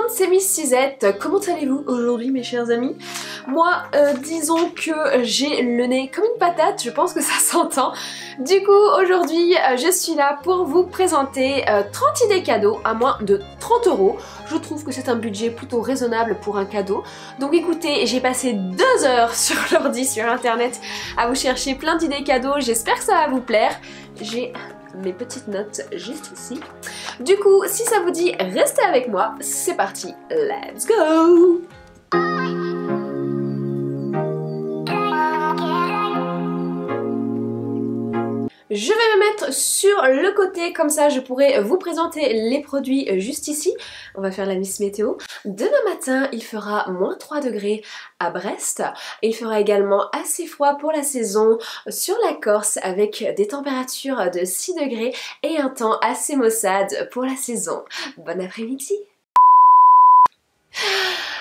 monde, c'est Miss Suzette. Comment allez-vous aujourd'hui mes chers amis? Moi, disons que j'ai le nez comme une patate, je pense que ça s'entend. Du coup, aujourd'hui, je suis là pour vous présenter 30 idées cadeaux à moins de 30 €. Je trouve que c'est un budget plutôt raisonnable pour un cadeau. Donc écoutez, j'ai passé 2 heures sur l'ordi, sur internet, à vous chercher plein d'idées cadeaux. J'espère que ça va vous plaire. J'ai mes petites notes juste ici. Du coup, si ça vous dit, restez avec moi. C'est parti, let's go! Je vais me mettre sur le côté, comme ça je pourrai vous présenter les produits juste ici. On va faire la Miss Météo. Demain matin, il fera moins 3 degrés à Brest. Il fera également assez froid pour la saison sur la Corse avec des températures de 6 degrés et un temps assez maussade pour la saison. Bon après-midi!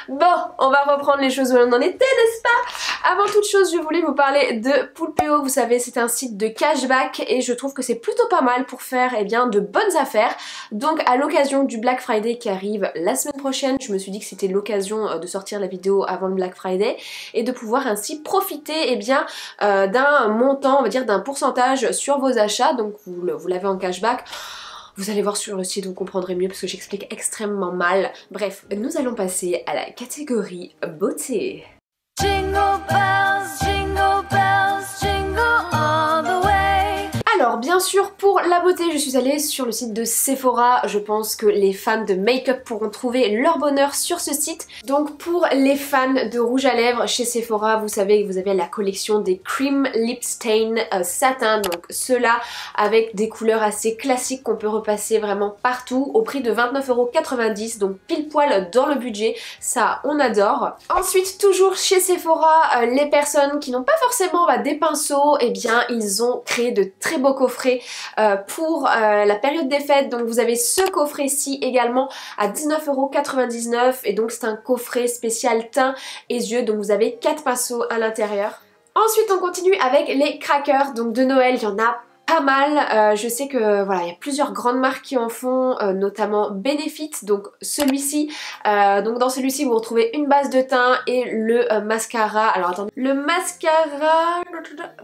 Bon, on va reprendre les choses où on en était, n'est-ce pas? Avant toute chose, je voulais vous parler de Poulpeo. Vous savez, c'est un site de cashback et je trouve que c'est plutôt pas mal pour faire de bonnes affaires. Donc à l'occasion du Black Friday qui arrive la semaine prochaine, je me suis dit que c'était l'occasion de sortir la vidéo avant le Black Friday et de pouvoir ainsi profiter d'un montant, on va dire d'un pourcentage sur vos achats. Donc vous l'avez en cashback. Vous allez voir sur le site, vous comprendrez mieux parce que j'explique extrêmement mal. Bref, nous allons passer à la catégorie beauté. Jingle bells, jingle bells, jingle all the way. Alors bien sûr pour la beauté je suis allée sur le site de Sephora. Je pense que les fans de make-up pourront trouver leur bonheur sur ce site. Donc pour les fans de rouge à lèvres chez Sephora, vous savez que vous avez la collection des Cream Lip Stain Satin. Donc ceux-là avec des couleurs assez classiques qu'on peut repasser vraiment partout au prix de 29,90 €. Donc pile poil dans le budget, ça on adore. Ensuite toujours chez Sephora, les personnes qui n'ont pas forcément des pinceaux, ils ont créé de très beaux coffrets pour la période des fêtes. Donc vous avez ce coffret-ci également à 19,99 € et donc c'est un coffret spécial teint et yeux. Donc vous avez 4 pinceaux à l'intérieur. Ensuite on continue avec les crackers donc de Noël, il y en a pas mal, je sais que voilà il y a plusieurs grandes marques qui en font, notamment Benefit. Donc celui-ci, dans celui-ci vous retrouvez une base de teint et le mascara. Alors attendez, le mascara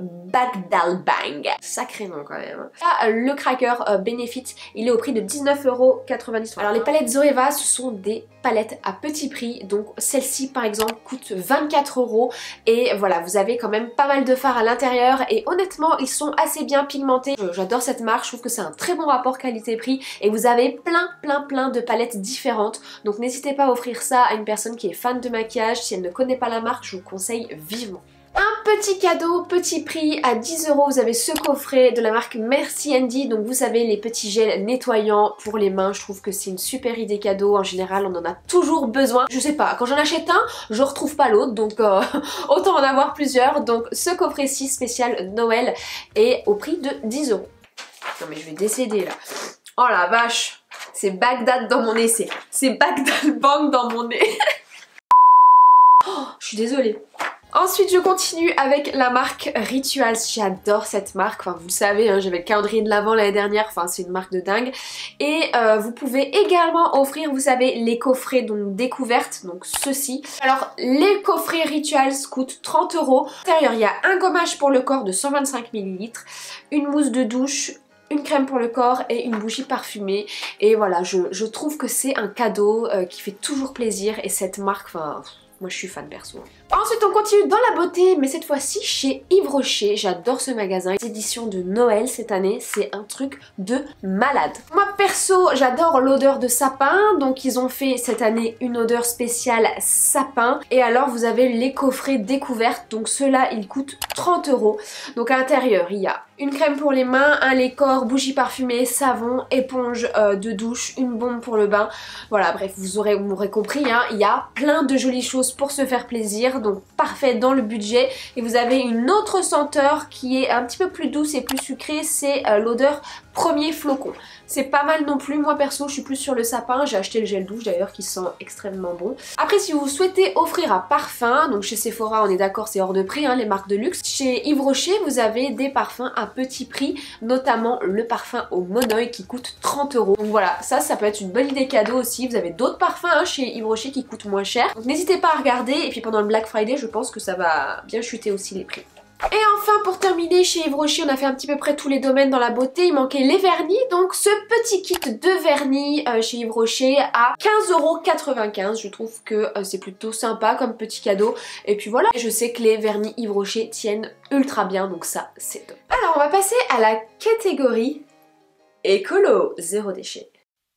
Bagdal Bang, sacré nom quand même. Là, le cracker Benefit, il est au prix de 19,90 €. Alors les palettes Zoeva, ce sont des palettes à petit prix. Donc celle-ci par exemple coûte 24 € et voilà vous avez quand même pas mal de fards à l'intérieur et honnêtement ils sont assez bien pigmentés. J'adore cette marque, je trouve que c'est un très bon rapport qualité-prix et vous avez plein de palettes différentes. Donc n'hésitez pas à offrir ça à une personne qui est fan de maquillage. Si elle ne connaît pas la marque, je vous conseille vivement. Un petit cadeau, petit prix, à 10 €, vous avez ce coffret de la marque Merci Andy. Donc vous savez les petits gels nettoyants pour les mains, je trouve que c'est une super idée cadeau. En général on en a toujours besoin. Je sais pas, quand j'en achète un, je retrouve pas l'autre, donc autant en avoir plusieurs. Donc ce coffret-ci spécial Noël est au prix de 10 €. Non mais je vais décéder là. Oh la vache, c'est Bagdad dans mon nez, c'est Bagdad Bang dans mon nez. Oh, je suis désolée. Ensuite je continue avec la marque Rituals. J'adore cette marque, enfin vous le savez hein, j'avais le calendrier de l'Avent l'année dernière, enfin c'est une marque de dingue. Et vous pouvez également offrir, vous savez, les coffrets donc découvertes, donc ceux-ci. Alors les coffrets Rituals coûtent 30 €. À l'intérieur il y a un gommage pour le corps de 125 ml, une mousse de douche, une crème pour le corps et une bougie parfumée. Et voilà, je trouve que c'est un cadeau qui fait toujours plaisir et cette marque, enfin... moi je suis fan perso. Ensuite on continue dans la beauté, mais cette fois-ci chez Yves Rocher. J'adore ce magasin. L'édition de Noël cette année, c'est un truc de malade. Moi perso, j'adore l'odeur de sapin. Donc ils ont fait cette année une odeur spéciale sapin. Et alors vous avez les coffrets découvertes. Donc ceux-là, ils coûtent 30 €. Donc à l'intérieur, il y a une crème pour les mains, un lait-corps, bougie parfumée, savon, éponge de douche, une bombe pour le bain. Voilà, bref, vous m'aurez compris, hein, il y a plein de jolies choses pour se faire plaisir, donc parfait dans le budget. Et vous avez une autre senteur qui est un petit peu plus douce et plus sucrée, c'est l'odeur premier flocon. C'est pas mal non plus, moi perso je suis plus sur le sapin, j'ai acheté le gel douche d'ailleurs qui sent extrêmement bon. Après si vous souhaitez offrir un parfum, donc chez Sephora on est d'accord c'est hors de prix hein, les marques de luxe. Chez Yves Rocher vous avez des parfums à petit prix, notamment le parfum au monoeil qui coûte 30 €. Donc voilà, ça peut être une bonne idée cadeau aussi. Vous avez d'autres parfums hein, chez Yves Rocher qui coûtent moins cher. Donc n'hésitez pas à regarder et puis pendant le Black Friday je pense que ça va bien chuter aussi les prix. Et enfin pour terminer chez Yves Rocher on a fait un petit peu près tous les domaines dans la beauté, il manquait les vernis, donc ce petit kit de vernis chez Yves Rocher à 15,95 €, je trouve que c'est plutôt sympa comme petit cadeau et puis voilà, je sais que les vernis Yves Rocher tiennent ultra bien donc ça c'est top. Alors on va passer à la catégorie écolo, zéro déchet.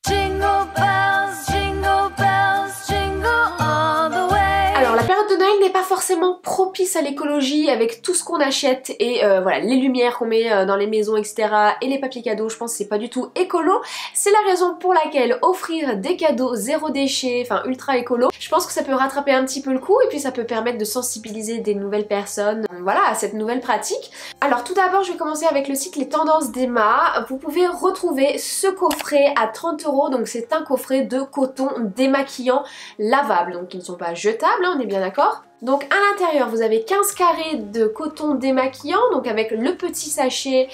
Jingle bells, jingle bells, jingle all the way. Alors la période de Noël n'est pas forcément propice à l'écologie avec tout ce qu'on achète et voilà les lumières qu'on met dans les maisons etc et les papiers cadeaux, je pense que c'est pas du tout écolo. C'est la raison pour laquelle offrir des cadeaux zéro déchet, enfin ultra écolo, je pense que ça peut rattraper un petit peu le coup et puis ça peut permettre de sensibiliser des nouvelles personnes voilà à cette nouvelle pratique. Alors tout d'abord je vais commencer avec le site Les Tendances d'Emma. Vous pouvez retrouver ce coffret à 30 €, donc c'est un coffret de coton démaquillant lavable, donc ils ne sont pas jetables, hein, on est bien d'accord. Donc à l'intérieur vous avez 15 carrés de coton démaquillant, donc avec le petit sachet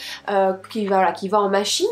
qui va en machine.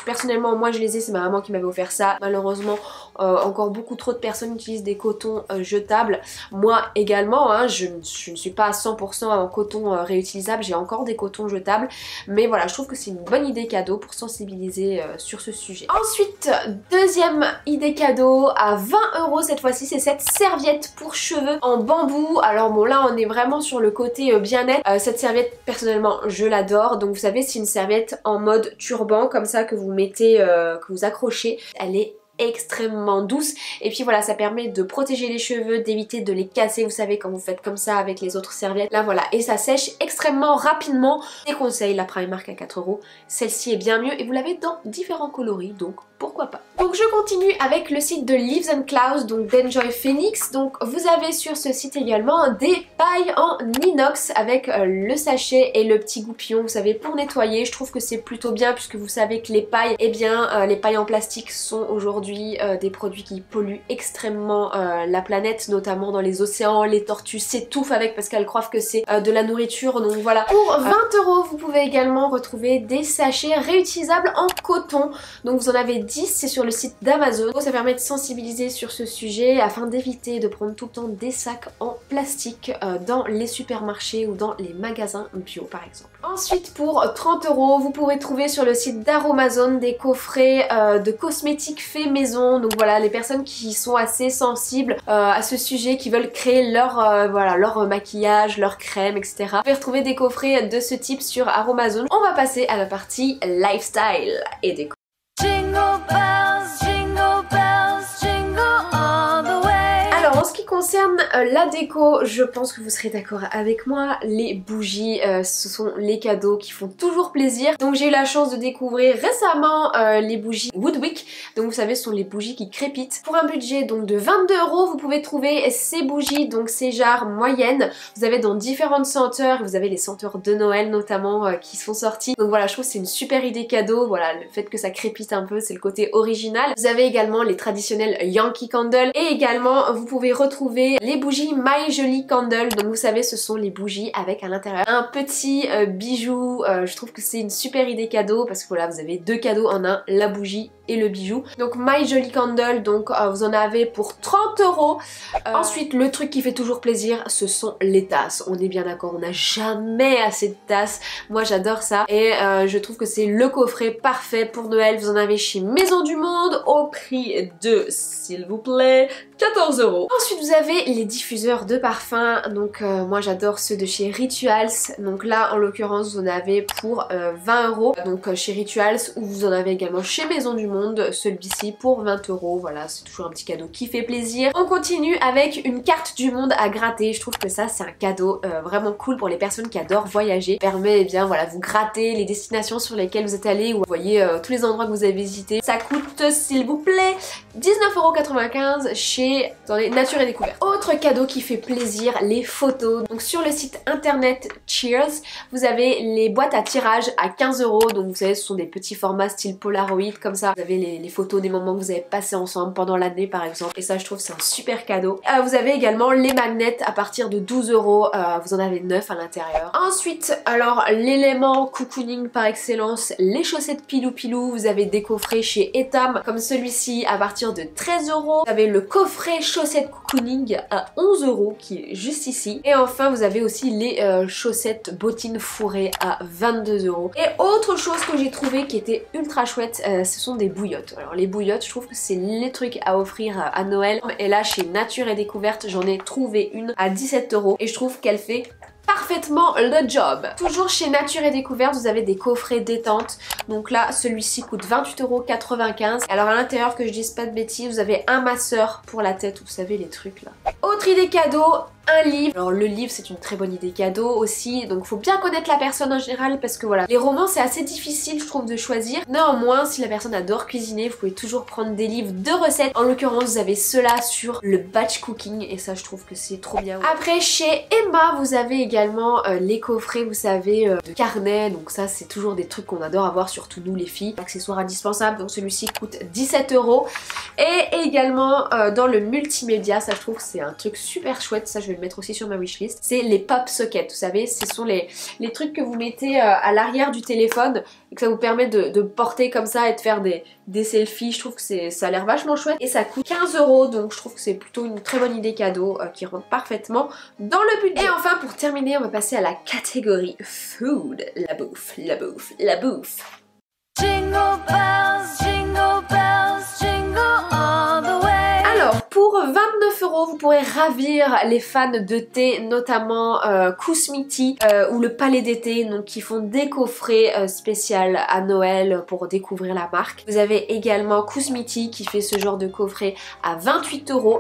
Personnellement moi je les ai, c'est ma maman qui m'avait offert ça. Malheureusement encore beaucoup trop de personnes utilisent des cotons jetables. Moi également, hein, je ne suis pas à 100% en coton réutilisable, j'ai encore des cotons jetables. Mais voilà, je trouve que c'est une bonne idée cadeau pour sensibiliser sur ce sujet. Ensuite, deuxième idée cadeau à 20 € cette fois-ci, c'est cette serviette pour cheveux en bambou. Alors bon là on est vraiment sur le côté bien-être. Cette serviette personnellement je l'adore. Donc vous savez c'est une serviette en mode turban comme ça que vous mettez, que vous accrochez. Elle est extrêmement douce et puis voilà ça permet de protéger les cheveux, d'éviter de les casser, vous savez quand vous faites comme ça avec les autres serviettes là voilà, et ça sèche extrêmement rapidement. Déconseille la Primark à 4 €, celle-ci est bien mieux et vous l'avez dans différents coloris donc pourquoi pas. Donc je continue avec le site de Leaves and Clouds, donc d'Enjoy Phoenix. Donc vous avez sur ce site également des pailles en inox avec le sachet et le petit goupillon, vous savez, pour nettoyer. Je trouve que c'est plutôt bien puisque vous savez que les pailles, eh bien les pailles en plastique sont aujourd'hui des produits qui polluent extrêmement la planète, notamment dans les océans. Les tortues s'étouffent avec parce qu'elles croient que c'est de la nourriture, donc voilà. Pour 20 € vous pouvez également retrouver des sachets réutilisables en coton, donc vous en avez 10, c'est sur le site d'Amazon. Ça permet de sensibiliser sur ce sujet afin d'éviter de prendre tout le temps des sacs en plastique dans les supermarchés ou dans les magasins bio par exemple. Ensuite pour 30 € vous pourrez trouver sur le site d'Aromazone des coffrets de cosmétiques faits maison. Donc voilà, les personnes qui sont assez sensibles à ce sujet, qui veulent créer leur voilà, leur maquillage, leur crème etc. Vous pouvez retrouver des coffrets de ce type sur Aromazone. On va passer à la partie lifestyle et déco. Jingle bells, jingle bells, jingle all the way. Alors en ce qui concerne la déco, je pense que vous serez d'accord avec moi, les bougies ce sont les cadeaux qui font toujours plaisir. Donc j'ai eu la chance de découvrir récemment les bougies Woodwick, donc vous savez ce sont les bougies qui crépitent. Pour un budget donc de 22 € vous pouvez trouver ces bougies, donc ces jarres moyennes. Vous avez dans différentes senteurs, vous avez les senteurs de Noël notamment qui sont sorties. Donc voilà, je trouve que c'est une super idée cadeau, voilà, le fait que ça crépite un peu c'est le côté original. Vous avez également les traditionnels Yankee Candle et également vous pouvez retrouver les bougies My Jolie Candle. Donc vous savez ce sont les bougies avec à l'intérieur un petit bijou. Je trouve que c'est une super idée cadeau parce que voilà vous avez deux cadeaux en un, la bougie et le bijou. Donc My Jolie Candle, donc vous en avez pour 30 €. Ensuite le truc qui fait toujours plaisir ce sont les tasses. On est bien d'accord, on n'a jamais assez de tasses. Moi j'adore ça et je trouve que c'est le coffret parfait pour Noël. Vous en avez chez Maison du Monde au prix de, s'il vous plaît, 14 €. Ensuite vous avez les diffuseurs de parfums, donc moi j'adore ceux de chez Rituals. Donc là en l'occurrence vous en avez pour 20 €, donc chez Rituals, ou vous en avez également chez Maison du Monde, celui-ci pour 20 €. Voilà, c'est toujours un petit cadeau qui fait plaisir. On continue avec une carte du monde à gratter. Je trouve que ça c'est un cadeau vraiment cool pour les personnes qui adorent voyager. Ça permet, eh bien voilà, vous grattez les destinations sur lesquelles vous êtes allé ou vous voyez tous les endroits que vous avez visités. Ça coûte s'il vous plaît 19,95 € chez Nature et Découverte. Autre cadeau qui fait plaisir, les photos. Donc sur le site internet Cheers, vous avez les boîtes à tirage à 15 €. Donc vous savez, ce sont des petits formats style Polaroid comme ça. Vous avez les photos des moments que vous avez passés ensemble pendant l'année par exemple. Et ça, je trouve c'est un super cadeau. Vous avez également les magnets à partir de 12 €. Vous en avez 9 à l'intérieur. Ensuite, alors l'élément cocooning par excellence, les chaussettes Pilou Pilou. Vous avez des coffrets chez Etam comme celui-ci à partir de 13 €. Vous avez le coffret chaussettes cocooning à 11 € qui est juste ici. Et enfin, vous avez aussi les chaussettes bottines fourrées à 22 €. Et autre chose que j'ai trouvé qui était ultra chouette, ce sont des bouillottes. Alors les bouillottes, je trouve que c'est les trucs à offrir à Noël. Et là, chez Nature et Découverte, j'en ai trouvé une à 17 € et je trouve qu'elle fait parfaitement le job. Toujours chez Nature et Découverte, vous avez des coffrets détente. Donc là, celui-ci coûte 28,95 €. Alors à l'intérieur, que je dise pas de bêtises, vous avez un masseur pour la tête, vous savez les trucs là. Autre idée cadeau, un livre. Alors le livre, c'est une très bonne idée cadeau aussi, donc faut bien connaître la personne en général parce que voilà, les romans c'est assez difficile je trouve de choisir. Néanmoins, si la personne adore cuisiner, vous pouvez toujours prendre des livres de recettes. En l'occurrence, vous avez ceux-là sur le batch cooking et ça je trouve que c'est trop bien. Après, chez Emma, vous avez également les coffrets, vous savez, de carnet, donc ça c'est toujours des trucs qu'on adore avoir, surtout nous les filles. Accessoires indispensables, donc celui-ci coûte 17 €. Et également dans le multimédia, ça je trouve que c'est un truc super chouette, ça je vais le mettre aussi sur ma wishlist, c'est les pop sockets. Vous savez, ce sont les trucs que vous mettez à l'arrière du téléphone et que ça vous permet de porter comme ça et de faire des selfies. Je trouve que ça a l'air vachement chouette et ça coûte 15 €, donc je trouve que c'est plutôt une très bonne idée cadeau qui rentre parfaitement dans le budget. Et enfin, pour terminer, on va passer à la catégorie food, la bouffe, la bouffe, la bouffe. Jingle bells, jingle bells, jingle all the way. Alors, pour 29 €, vous pourrez ravir les fans de thé, notamment Kousmiti ou le Palais d'été, donc qui font des coffrets spéciaux à Noël pour découvrir la marque. Vous avez également Kousmiti qui fait ce genre de coffret à 28 €.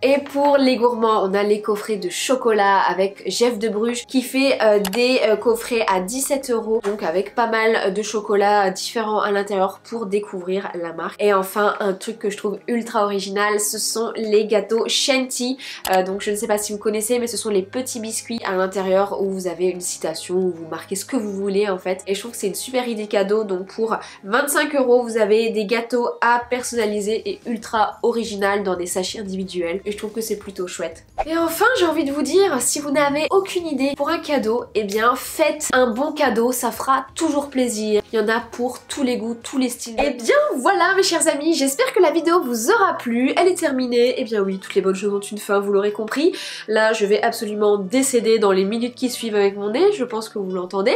Et pour les gourmands, on a les coffrets de chocolat avec Jeff de Bruges qui fait des coffrets à 17 €, donc avec pas mal de chocolats différents à l'intérieur pour découvrir la marque. Et enfin, un truc que je trouve ultra original, ce sont les gâteaux Shanty. Donc je ne sais pas si vous connaissez, mais ce sont les petits biscuits à l'intérieur où vous avez une citation, où vous marquez ce que vous voulez en fait. Et je trouve que c'est une super idée cadeau, donc pour 25 €, vous avez des gâteaux à personnaliser et ultra original dans des sachets individuels. Et je trouve que c'est plutôt chouette. Et enfin, j'ai envie de vous dire, si vous n'avez aucune idée pour un cadeau, eh bien faites un bon cadeau, ça fera toujours plaisir. Il y en a pour tous les goûts, tous les styles. Et bien voilà mes chers amis, j'espère que la vidéo vous aura plu, elle est terminée. Et bien oui, toutes les bonnes choses ont une fin, vous l'aurez compris. Là, je vais absolument décéder dans les minutes qui suivent avec mon nez, je pense que vous l'entendez.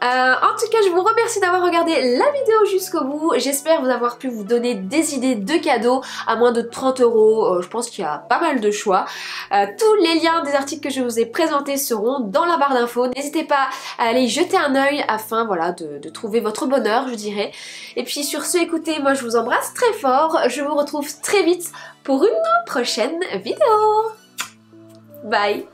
En tout cas, je vous remercie d'avoir regardé la vidéo jusqu'au bout. J'espère vous avoir pu vous donner des idées de cadeaux à moins de 30 €. Je pense qu'il y a pas mal de choix. Tous les liens des articles que je vous ai présentés seront dans la barre d'infos. N'hésitez pas à aller y jeter un œil afin voilà, de trouver votre bonheur, je dirais. Et puis sur ce, écoutez, moi je vous embrasse très fort. Je vous retrouve très vite pour une prochaine vidéo. Bye!